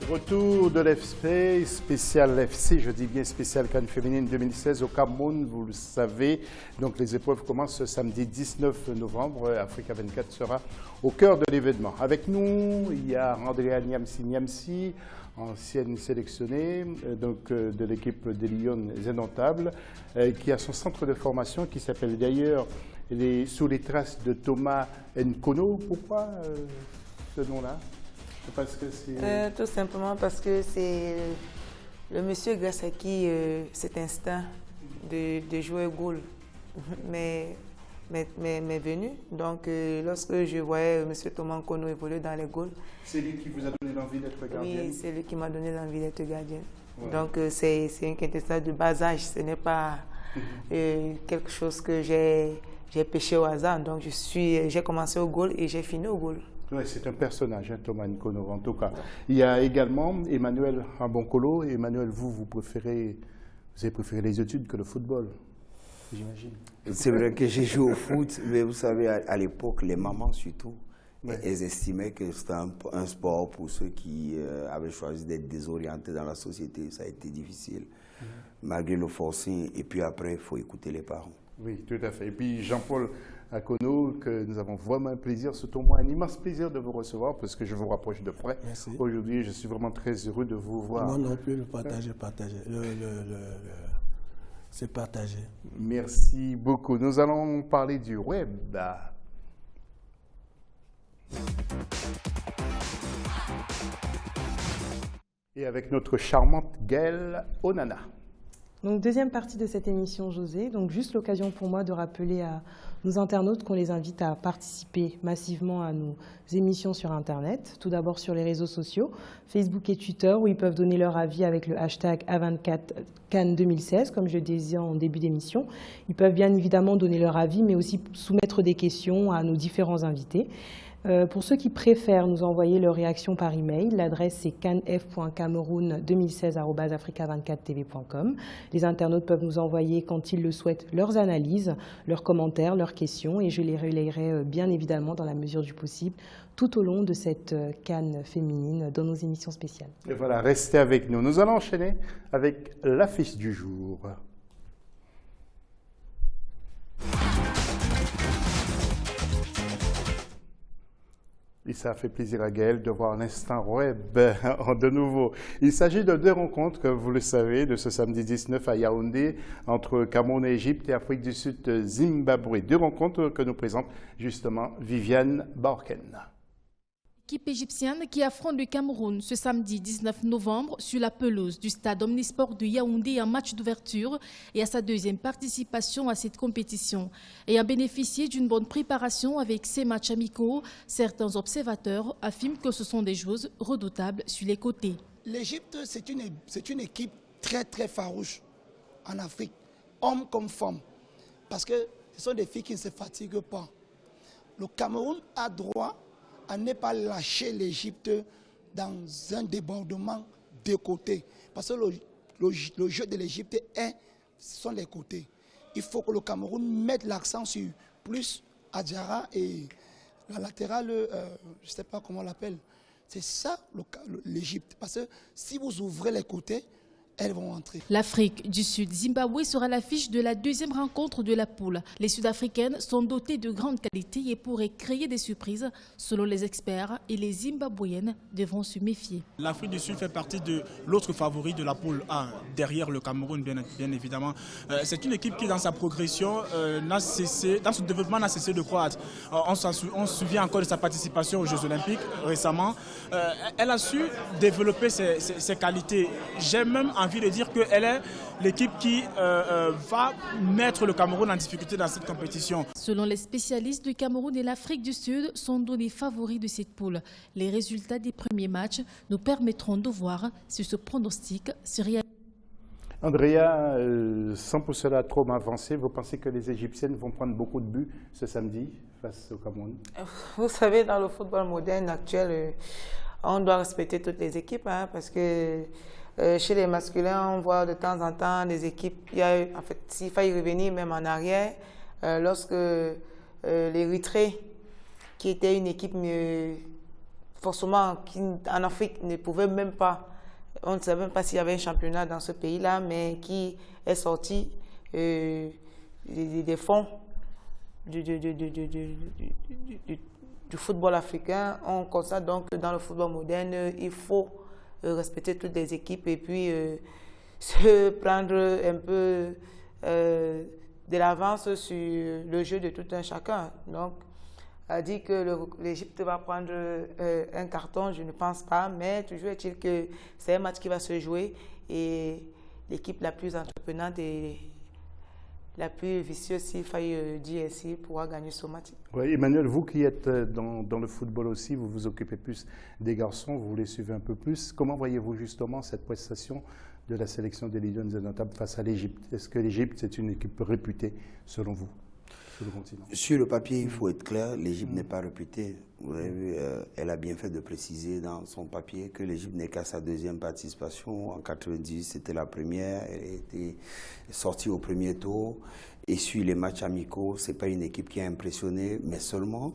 Retour de l'FP, spécial FC, je dis bien spécial CAN féminine 2016 au Cameroun, vous le savez. Donc les épreuves commencent ce samedi 19 novembre. Africa 24 sera au cœur de l'événement. Avec nous, il y a Andrea Niamsi, ancienne sélectionnée de l'équipe des Lions Indomptables, qui a son centre de formation qui s'appelle d'ailleurs Sous les traces de Thomas Nkono. Pourquoi ce nom-là? Parce que tout simplement parce que c'est le monsieur grâce à qui cet instinct de jouer au goal m'est venu. Donc lorsque je voyais monsieur Thomas Nkono évoluer dans les goals. C'est lui qui vous a donné l'envie d'être gardienne? Oui, c'est lui qui m'a donné l'envie d'être gardienne. Ouais. Donc c'est une quintessence de bas âge, ce n'est pas quelque chose que j'ai pêché au hasard. Donc j'ai commencé au goal et j'ai fini au goal. Oui, c'est un personnage, hein, Thomas Nkono, en tout cas. Il y a également Emmanuel Abonkolo. Emmanuel, vous avez préféré les études que le football, j'imagine. C'est vrai que j'ai joué au foot, mais vous savez, à l'époque, les mamans surtout, elles estimaient que c'était un sport pour ceux qui avaient choisi d'être désorientés dans la société. Ça a été difficile, malgré le forcing. Et puis après, il faut écouter les parents. Oui, tout à fait. Et puis Jean-Paul Akono, que nous avons vraiment un plaisir, surtout moi, un immense plaisir de vous recevoir parce que je vous rapproche de près. Aujourd'hui, je suis vraiment très heureux de vous voir. Moi non plus, c'est partagé. Merci beaucoup. Nous allons parler du web. Et avec notre charmante Gaëlle Onana. Donc, deuxième partie de cette émission, José. Donc, juste l'occasion pour moi de rappeler à nos internautes qu'on les invite à participer massivement à nos émissions sur Internet. Tout d'abord sur les réseaux sociaux, Facebook et Twitter, où ils peuvent donner leur avis avec le hashtag A24CAN 2016, comme je le disais en début d'émission. Ils peuvent bien évidemment donner leur avis, mais aussi soumettre des questions à nos différents invités. Pour ceux qui préfèrent nous envoyer leurs réactions par email, l'adresse c'est canf.cameroun2016@africa24tv.com. Les internautes peuvent nous envoyer, quand ils le souhaitent, leurs analyses, leurs commentaires, leurs questions, et je les relayerai bien évidemment dans la mesure du possible tout au long de cette CAN féminine dans nos émissions spéciales. Et voilà, restez avec nous. Nous allons enchaîner avec l'affiche du jour. Et ça fait plaisir à Gaëlle de voir l'instant web de nouveau. Il s'agit de deux rencontres, vous le savez, de ce samedi 19 à Yaoundé, entre Cameroun et Égypte et Afrique du Sud, Zimbabwe. Deux rencontres que nous présente justement Viviane Borken. L'équipe égyptienne qui affronte le Cameroun ce samedi 19 novembre sur la pelouse du stade Omnisport de Yaoundé en match d'ouverture et à sa deuxième participation à cette compétition. Ayant bénéficié d'une bonne préparation avec ces matchs amicaux, certains observateurs affirment que ce sont des joueuses redoutables sur les côtés. L'Égypte, c'est une équipe très très farouche en Afrique, hommes comme femmes, parce que ce sont des filles qui ne se fatiguent pas. Le Cameroun a droit à ne pas lâcher l'Égypte dans un débordement de côté. Parce que le jeu de l'Égypte sont les côtés. Il faut que le Cameroun mette l'accent sur plus Adjara et la latérale, je ne sais pas comment on l'appelle. C'est ça l'Égypte. Parce que si vous ouvrez les côtés, elles vont entrer. L'Afrique du Sud, Zimbabwe sera l'affiche de la deuxième rencontre de la poule. Les Sud-Africaines sont dotées de grandes qualités et pourraient créer des surprises, selon les experts, et les Zimbabwéennes devront se méfier. L'Afrique du Sud fait partie de l'autre favori de la poule A, derrière le Cameroun, bien évidemment. C'est une équipe qui, dans sa progression, dans son développement, n'a cessé de croître. On se souvient encore de sa participation aux Jeux Olympiques récemment. Elle a su développer ses qualités. J'ai même envie de dire qu'elle est l'équipe qui va mettre le Cameroun en difficulté dans cette compétition. Selon les spécialistes, le Cameroun et l'Afrique du Sud sont donnés favoris de cette poule. Les résultats des premiers matchs nous permettront de voir si ce pronostic se réalise. Andrea, sans pour cela trop m'avancer, vous pensez que les Égyptiennes vont prendre beaucoup de buts ce samedi face au Cameroun? Vous savez, dans le football moderne actuel, on doit respecter toutes les équipes, hein, parce que chez les masculins, on voit de temps en temps des équipes, en fait, s'il faut y revenir même en arrière, lorsque l'Érythrée, qui était une équipe forcément, qui en Afrique ne pouvait même pas, on ne savait même pas s'il y avait un championnat dans ce pays-là, mais qui est sorti des fonds du football africain. On constate donc que dans le football moderne, il faut respecter toutes les équipes et puis se prendre un peu de l'avance sur le jeu de tout un chacun. Donc, a dit que l'Égypte va prendre un carton, je ne pense pas, mais toujours est-il que c'est un match qui va se jouer et l'équipe la plus entreprenante et la plus vicieuse, s'il faille dire ainsi, pourra gagner ce match. Oui, Emmanuel, vous qui êtes dans le football aussi, vous vous occupez plus des garçons, vous les suivez un peu plus. Comment voyez-vous justement cette prestation de la sélection des Lions indomptables face à l'Égypte? Est-ce que l'Égypte est une équipe réputée, selon vous, sur le continent? Sur le papier, il faut être clair, l'Égypte n'est pas réputée. Vous avez vu, elle a bien fait de préciser dans son papier que l'Égypte n'est qu'à sa deuxième participation. En 1998, c'était la première. Elle était sortie au premier tour. Et sur les matchs amicaux, ce n'est pas une équipe qui a impressionné, mais seulement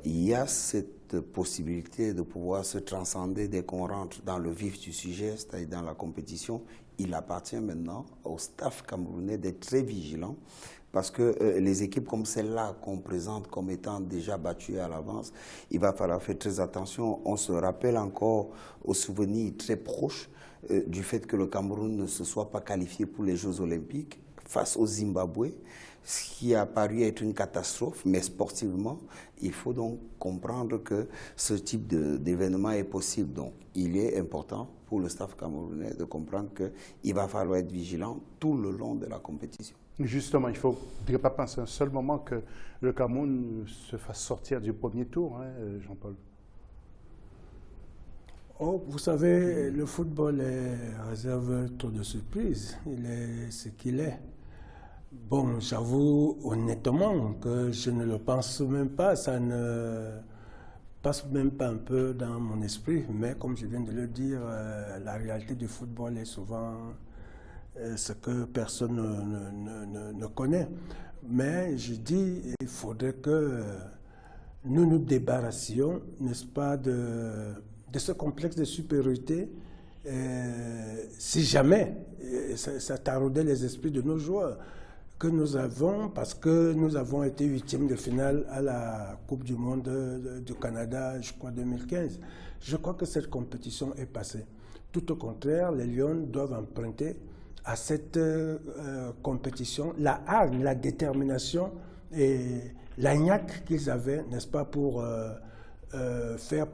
il y a cette possibilité de pouvoir se transcender dès qu'on rentre dans le vif du sujet, c'est-à-dire dans la compétition. Il appartient maintenant au staff camerounais d'être très vigilant. Parce que les équipes comme celle-là qu'on présente comme étant déjà battues à l'avance, il va falloir faire très attention. On se rappelle encore au souvenir très proche du fait que le Cameroun ne se soit pas qualifié pour les Jeux Olympiques face au Zimbabwe, ce qui a paru être une catastrophe, mais sportivement, il faut donc comprendre que ce type d'événement est possible. Donc, il est important pour le staff camerounais de comprendre qu'il va falloir être vigilant tout le long de la compétition. Justement, il ne faut pas penser un seul moment que le Cameroun se fasse sortir du premier tour, hein, Jean-Paul. Oh, vous savez, le football réserve trop de surprises. Il est ce qu'il est. Bon, j'avoue honnêtement que je ne le pense même pas. Ça ne passe même pas un peu dans mon esprit. Mais comme je viens de le dire, la réalité du football est souvent ce que personne ne connaît. Mais je dis, il faudrait que nous nous débarrassions, n'est-ce pas, de ce complexe de supériorité, si jamais ça taraudait les esprits de nos joueurs, que nous avons, parce que nous avons été 8e de finale à la Coupe du Monde du Canada, je crois, 2015. Je crois que cette compétition est passée. Tout au contraire, les Lions doivent emprunter à cette compétition la hargne, la détermination et l'agnac qu'ils avaient, n'est-ce pas, pour faire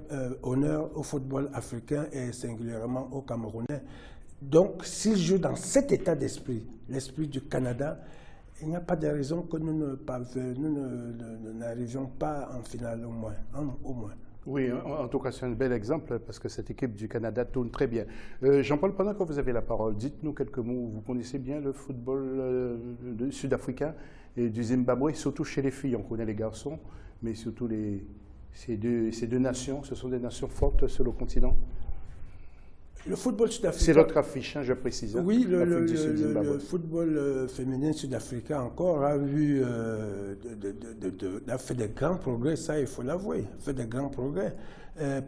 honneur au football africain et singulièrement aux Camerounais. Donc, s'ils jouent dans cet état d'esprit, l'esprit du Canada, il n'y a pas de raison que nous n'arrivions pas en finale au moins. Oui, en tout cas, c'est un bel exemple parce que cette équipe du Canada tourne très bien. Jean-Paul, pendant que vous avez la parole, dites-nous quelques mots. Vous connaissez bien le football sud-africain et du Zimbabwe, surtout chez les filles. On connaît les garçons, mais surtout ces deux nations, ce sont des nations fortes sur le continent. Le football sud-africain... C'est votre affiche, hein, je précise. Hein, oui, le football féminin sud-africain encore a fait de grands progrès, ça il faut l'avouer, fait de grands progrès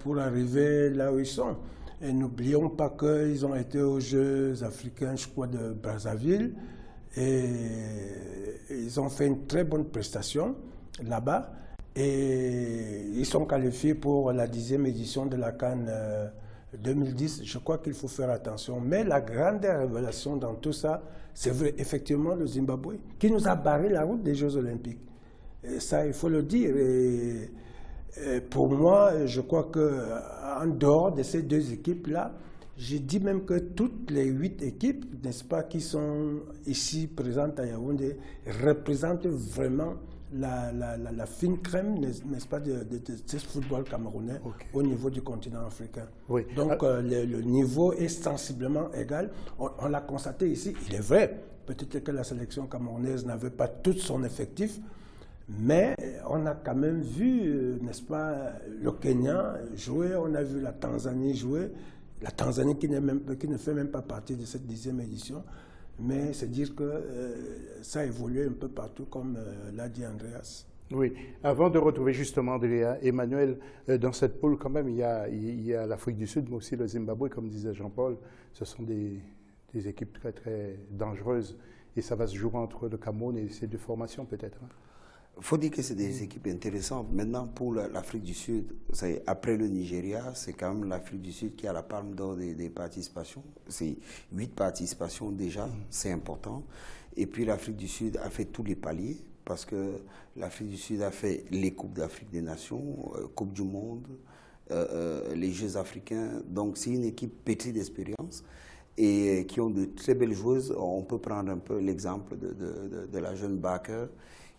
pour arriver là où ils sont. Et n'oublions pas qu'ils ont été aux Jeux africains, je crois, de Brazzaville, et ils ont fait une très bonne prestation là-bas, et ils sont qualifiés pour la 10e édition de la CAN 2010, je crois qu'il faut faire attention. Mais la grande révélation dans tout ça, c'est vrai, effectivement le Zimbabwe, qui nous a barré la route des Jeux Olympiques. Et ça, il faut le dire. Et pour moi, je crois qu'en dehors de ces deux équipes-là, je dis même que toutes les 8 équipes, n'est-ce pas, qui sont ici présentes à Yaoundé, représentent vraiment la fine crème, n'est-ce pas, de ce football camerounais au niveau du continent africain. Oui. Donc le niveau est sensiblement égal. On l'a constaté ici, il est vrai, peut-être que la sélection camerounaise n'avait pas tout son effectif, mais on a quand même vu, n'est-ce pas, le Kenya jouer, on a vu la Tanzanie jouer, la Tanzanie qui ne fait même pas partie de cette 10e édition. Mais c'est dire que ça a évolué un peu partout, comme l'a dit Andreas. Oui, avant de retrouver justement Andrea, Emmanuel, dans cette poule quand même, il y a l'Afrique du Sud, mais aussi le Zimbabwe, comme disait Jean-Paul. Ce sont des équipes très très dangereuses et ça va se jouer entre le Cameroun et ces deux formations peut-être. Il faut dire que c'est des équipes intéressantes. Maintenant, pour l'Afrique du Sud, après le Nigeria, c'est quand même l'Afrique du Sud qui a la palme d'or des participations. C'est 8 participations déjà, c'est important. Et puis l'Afrique du Sud a fait tous les paliers, parce que l'Afrique du Sud a fait les Coupes d'Afrique des Nations, Coupe du Monde, les Jeux africains. Donc c'est une équipe pétrie d'expérience et qui ont de très belles joueuses. On peut prendre un peu l'exemple de la jeune Baker,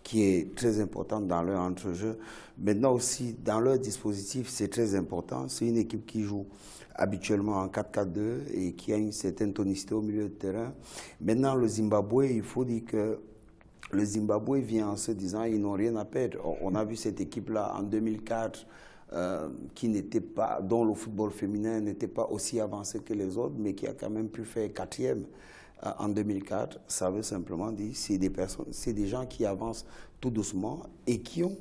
qui est très importante dans leur entrejeu. Maintenant aussi, dans leur dispositif, c'est très important. C'est une équipe qui joue habituellement en 4-4-2 et qui a une certaine tonicité au milieu de terrain. Maintenant, le Zimbabwe, il faut dire que le Zimbabwe vient en se disant qu'ils n'ont rien à perdre. On a vu cette équipe-là en 2004, qui n'était pas, dont le football féminin n'était pas aussi avancé que les autres, mais qui a quand même pu faire 4e. En 2004, ça veut simplement dire que c'est des gens qui avancent tout doucement et qui ont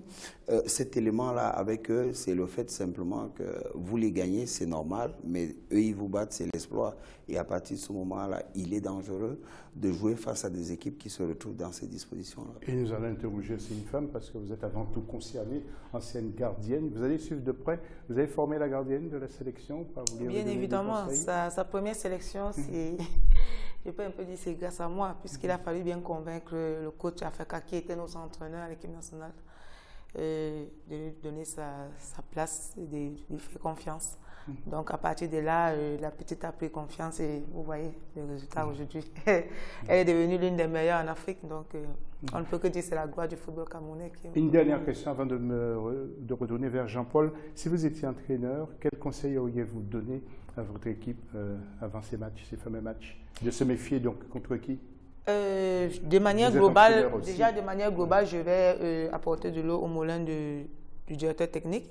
cet élément-là avec eux. C'est le fait simplement que vous les gagnez, c'est normal, mais eux, ils vous battent, c'est l'exploit. Et à partir de ce moment-là, il est dangereux de jouer face à des équipes qui se retrouvent dans ces dispositions-là. Et nous allons interroger aussi une femme, parce que vous êtes avant tout concernée, ancienne gardienne. Vous allez suivre de près, vous avez formé la gardienne de la sélection? Bien évidemment, sa première sélection, c'est... Je peux un peu dire que c'est grâce à moi, puisqu'il a fallu bien convaincre le coach Afeka, qui était notre entraîneur à l'équipe nationale, de lui donner sa place et de lui faire confiance. Donc à partir de là, la petite a pris confiance et vous voyez le résultat aujourd'hui. Elle est devenue l'une des meilleures en Afrique, donc on ne peut que dire que c'est la gloire du football camerounais. Une dernière question avant de retourner vers Jean-Paul. Si vous étiez entraîneur, quel conseil auriez-vous donné à votre équipe avant ces matchs, ces fameux matchs? De se méfier donc contre qui? De manière globale, déjà de manière globale, je vais apporter de l'eau au moulin du directeur technique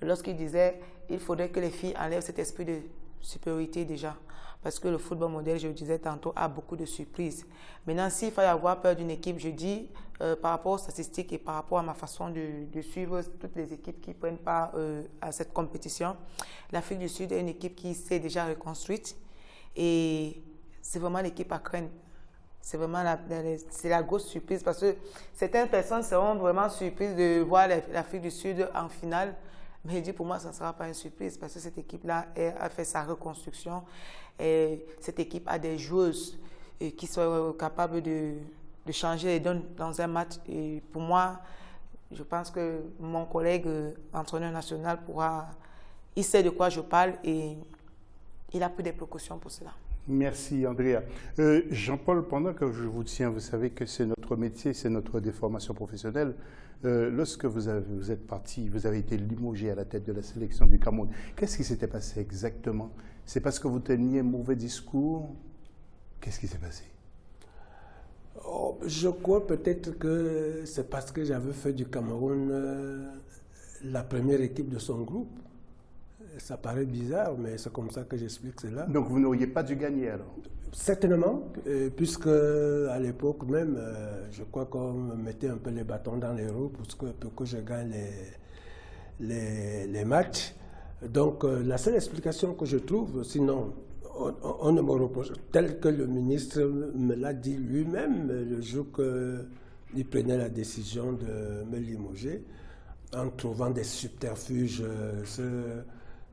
lorsqu'il disait qu'il faudrait que les filles enlèvent cet esprit de supériorité déjà. Parce que le football moderne, je le disais tantôt, a beaucoup de surprises. Maintenant, s'il fallait avoir peur d'une équipe, je dis, par rapport aux statistiques et par rapport à ma façon de suivre toutes les équipes qui prennent part à cette compétition, l'Afrique du Sud est une équipe qui s'est déjà reconstruite et c'est vraiment l'équipe à craindre. C'est vraiment la grosse surprise parce que certaines personnes seront vraiment surprises de voir l'Afrique du Sud en finale. Mais je dis pour moi, ça ne sera pas une surprise parce que cette équipe-là a fait sa reconstruction. Et cette équipe a des joueuses qui sont capables de changer les donnes dans un match. Et pour moi, je pense que mon collègue entraîneur national il sait de quoi je parle et il a pris des précautions pour cela. Merci Andrea. Jean-Paul, pendant que je vous tiens, vous savez que c'est notre métier, c'est notre déformation professionnelle. Lorsque vous êtes parti, vous avez été limogé à la tête de la sélection du Cameroun. Qu'est-ce qui s'était passé exactement? C'est parce que vous teniez un mauvais discours? Qu'est-ce qui s'est passé? Je crois peut-être que c'est parce que j'avais fait du Cameroun la première équipe de son groupe. Ça paraît bizarre, mais c'est comme ça que j'explique cela. Donc vous n'auriez pas dû gagner alors? Certainement, puisque à l'époque même, je crois qu'on me mettait un peu les bâtons dans les roues pour que je gagne les matchs. Donc la seule explication que je trouve, sinon on ne me reproche, tel que le ministre me l'a dit lui-même le jour qu'il prenait la décision de me limoger, en trouvant des subterfuges,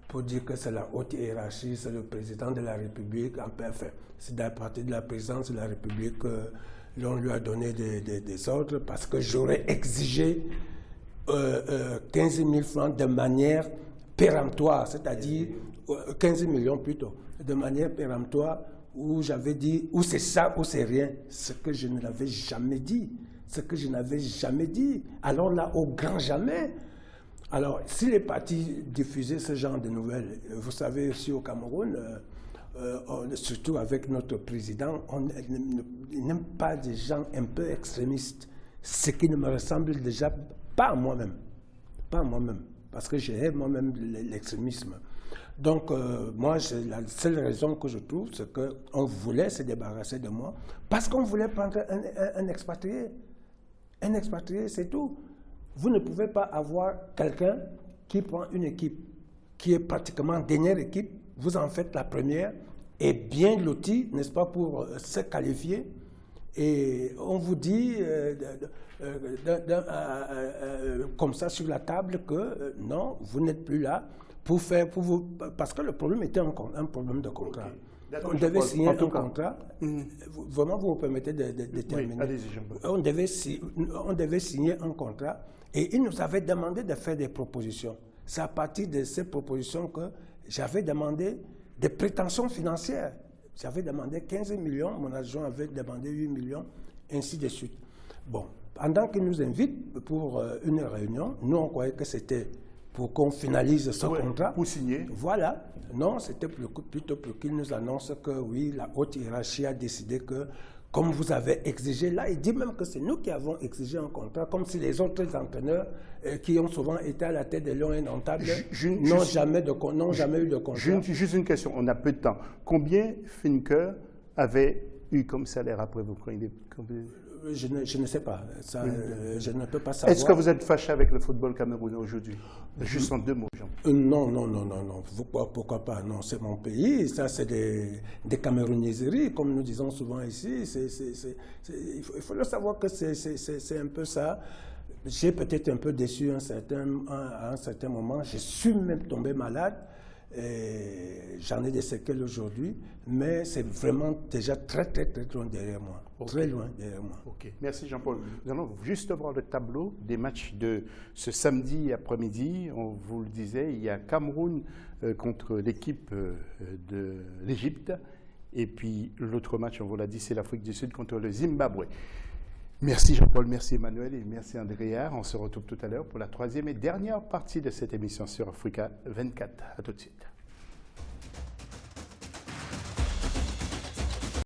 pour dire que c'est la haute hiérarchie, c'est le président de la République, enfin, c'est à partir de la présidence de la République l'on lui a donné des ordres parce que j'aurais exigé 15 000 francs de manière péremptoire, c'est-à-dire 15 millions plutôt, de manière péremptoire où j'avais dit ou c'est ça ou c'est rien, ce que je ne l'avais jamais dit, alors là au grand jamais. Alors, si les partis diffusaient ce genre de nouvelles, vous savez aussi au Cameroun, surtout avec notre président, on n'aime pas des gens un peu extrémistes, ce qui ne me ressemble déjà pas à moi-même. Parce que j'ai moi-même l'extrémisme. Donc, moi, la seule raison que je trouve, c'est qu'on voulait se débarrasser de moi, parce qu'on voulait prendre un expatrié. Un expatrié, c'est tout. Vous ne pouvez pas avoir quelqu'un qui prend une équipe qui est pratiquement dernière équipe, vous en faites la première, et bien lotie, n'est-ce pas, pour se qualifier. Et on vous dit comme ça sur la table que non, vous n'êtes plus là parce que le problème était un problème de contrat. Okay. On devait signer un contrat. Vraiment, vous me permettez de terminer. Oui, on devait signer un contrat et il nous avait demandé de faire des propositions. C'est à partir de ces propositions que j'avais demandé des prétentions financières. J'avais demandé 15 millions, mon adjoint avait demandé 8 millions, ainsi de suite. Bon, pendant qu'il nous invite pour une réunion, nous on croyait que c'était pour qu'on finalise ce contrat. Pour signer. Voilà. Non, c'était plutôt pour qu'il nous annonce que oui, la haute hiérarchie a décidé que, comme vous avez exigé, là, il dit même que c'est nous qui avons exigé un contrat, comme si les autres entraîneurs qui ont souvent été à la tête des Lions indomptables n'ont jamais eu de contrat. Juste une question, on a peu de temps. Combien Finker avait eu comme salaire après vous? Je ne sais pas. Ça, je ne peux pas savoir. Est-ce que vous êtes fâché avec le football camerounais aujourd'hui? Juste en 2 mots, Jean. Non. Pourquoi pas? Non, c'est mon pays. Ça, c'est des camerounaiseries, comme nous disons souvent ici. Il faut le savoir que c'est un peu ça. J'ai peut-être un peu déçu à un certain moment. Je suis même tombé malade. J'en ai des séquelles aujourd'hui, mais c'est vraiment déjà très loin derrière moi. Okay. Très loin derrière moi. Ok, merci Jean-Paul. Nous allons juste voir le tableau des matchs de ce samedi après-midi. On vous le disait, il y a Cameroun contre l'équipe de l'Égypte. Et puis l'autre match, on vous l'a dit, c'est l'Afrique du Sud contre le Zimbabwe. Merci Jean-Paul, merci Emmanuel et merci Andrea. On se retrouve tout à l'heure pour la 3e et dernière partie de cette émission sur Africa 24. À tout de suite.